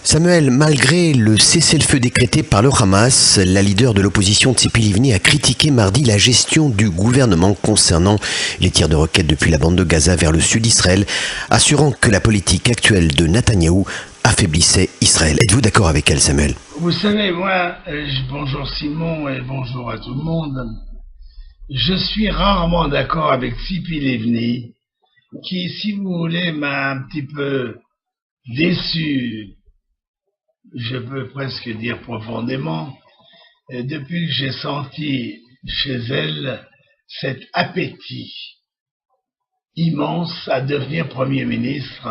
Samuel, malgré le cessez-le-feu décrété par le Hamas, la leader de l'opposition Tzipi Livni a critiqué mardi la gestion du gouvernement concernant les tirs de roquettes depuis la bande de Gaza vers le sud d'Israël, assurant que la politique actuelle de Netanyahou affaiblissait Israël. Êtes-vous d'accord avec elle, Samuel? Vous savez, moi, bonjour Simon et bonjour à tout le monde. Je suis rarement d'accord avec Tzipi Livni, qui, si vous voulez, m'a un petit peu déçu, je peux presque dire profondément, depuis que j'ai senti chez elle cet appétit immense à devenir Premier ministre,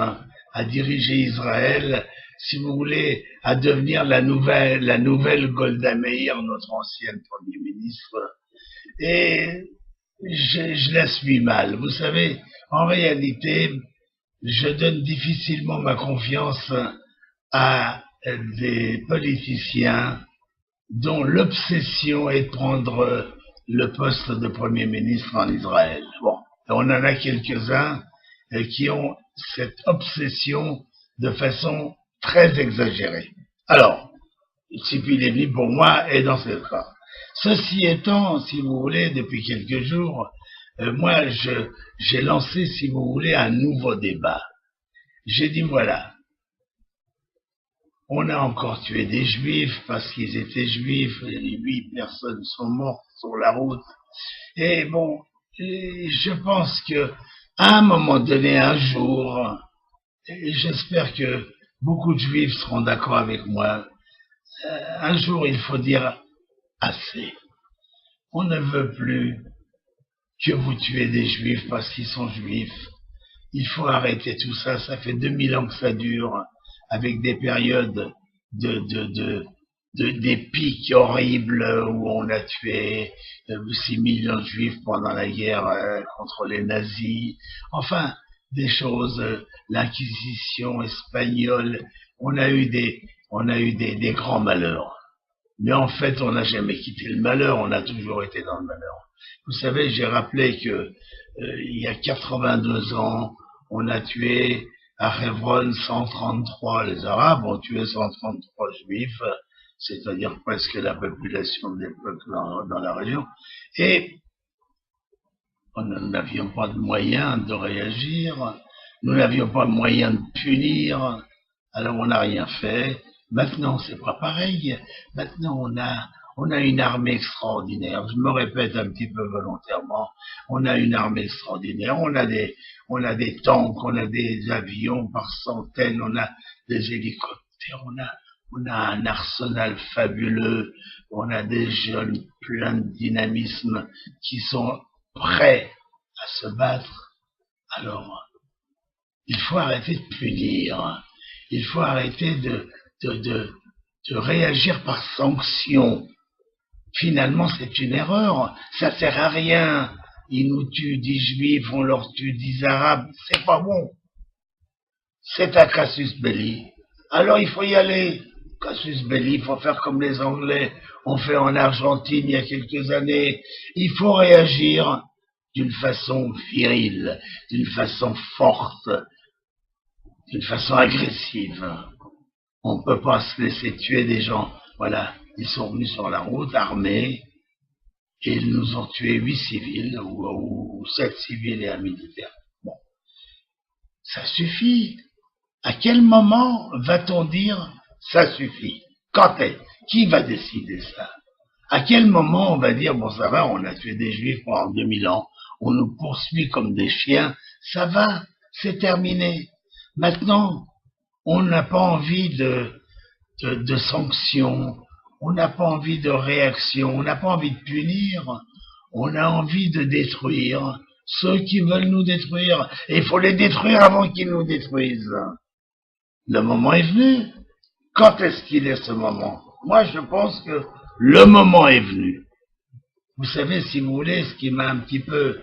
à diriger Israël, si vous voulez, à devenir la nouvelle Golda Meir, notre ancienne Premier ministre. Et je la suis mal. Vous savez, en réalité, je donne difficilement ma confiance à des politiciens dont l'obsession est de prendre le poste de Premier ministre en Israël. Bon, on en a quelques-uns qui ont cette obsession de façon très exagérée. Alors, Tzipi Livni, pour moi, est dans ce cas. Ceci étant, si vous voulez, depuis quelques jours, moi, j'ai lancé, si vous voulez, un nouveau débat. J'ai dit, voilà, on a encore tué des juifs parce qu'ils étaient juifs, et 8 personnes sont mortes sur la route. Et bon, je pense que à un moment donné, un jour, et j'espère que beaucoup de juifs seront d'accord avec moi, un jour il faut dire assez. On ne veut plus que vous tuez des juifs parce qu'ils sont juifs. Il faut arrêter tout ça, ça fait 2000 ans que ça dure, avec des périodes des pics horribles où on a tué 6 millions de juifs pendant la guerre contre les nazis. Enfin, des choses, l'Inquisition espagnole, on a eu des grands malheurs. Mais en fait, on n'a jamais quitté le malheur, on a toujours été dans le malheur. Vous savez, j'ai rappelé que il y a 82 ans, on a tué à Hebron 133, les Arabes ont tué 133 Juifs, c'est-à-dire presque la population de l'époque dans la région, et nous n'avions pas de moyens de réagir, nous n'avions pas de moyens de punir, alors on n'a rien fait. Maintenant, c'est pas pareil. Maintenant, on a une armée extraordinaire. Je me répète un petit peu volontairement. On a une armée extraordinaire. On a des tanks, on a des avions par centaines, on a des hélicoptères, on a un arsenal fabuleux. On a des jeunes pleins de dynamisme qui sont prêts à se battre. Alors, il faut arrêter de punir. Il faut arrêter de réagir par sanction. Finalement, c'est une erreur. Ça sert à rien. Ils nous tuent 10 juifs, on leur tue 10 arabes. C'est pas bon. C'est un casus belli. Alors il faut y aller. Casus belli, il faut faire comme les Anglais ont fait en Argentine il y a quelques années. Il faut réagir d'une façon virile, d'une façon forte, d'une façon agressive. On ne peut pas se laisser tuer des gens. Voilà, ils sont venus sur la route armés et ils nous ont tué 8 civils ou 7 civils et un militaire. Bon, ça suffit. À quel moment va-t-on dire ça suffit? Quand est? Qui va décider ça? À quel moment on va dire bon ça va, on a tué des juifs pendant 2000 ans, on nous poursuit comme des chiens, ça va, c'est terminé. Maintenant, on n'a pas envie de sanctions, on n'a pas envie de réaction, on n'a pas envie de punir, on a envie de détruire ceux qui veulent nous détruire. Et il faut les détruire avant qu'ils nous détruisent. Le moment est venu. Quand est-ce qu'il est ce moment? Moi, je pense que le moment est venu. Vous savez, si vous voulez, ce qui m'a un petit peu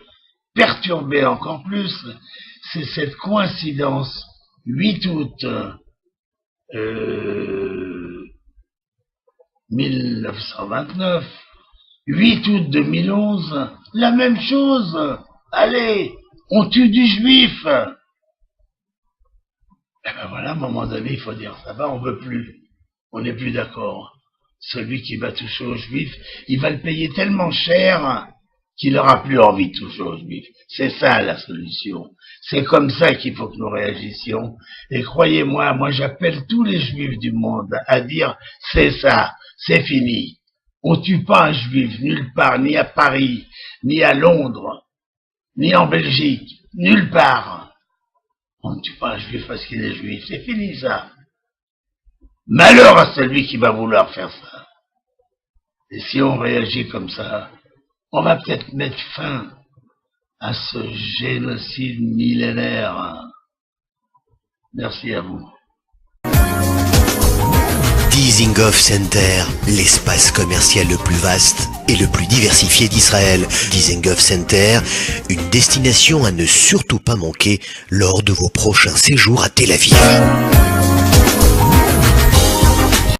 perturbé encore plus, c'est cette coïncidence 8 août 1929, 8 août 2011, la même chose. Allez, on tue du juif. Eh ben voilà, à un moment donné, il faut dire, ça va, on veut plus. On n'est plus d'accord. Celui qui va toucher aux Juifs, il va le payer tellement cher qu'il n'aura plus envie de toucher aux Juifs. C'est ça la solution. C'est comme ça qu'il faut que nous réagissions. Et croyez-moi, moi j'appelle tous les Juifs du monde à dire, c'est ça, c'est fini. On tue pas un Juif nulle part, ni à Paris, ni à Londres, ni en Belgique, nulle part. On ne tue pas un Juif parce qu'il est Juif, c'est fini ça. Malheur à celui qui va vouloir faire ça. Et si on réagit comme ça, on va peut-être mettre fin à ce génocide millénaire. Merci à vous. Dizengoff Center, l'espace commercial le plus vaste et le plus diversifié d'Israël. Dizengoff Center, une destination à ne surtout pas manquer lors de vos prochains séjours à Tel Aviv.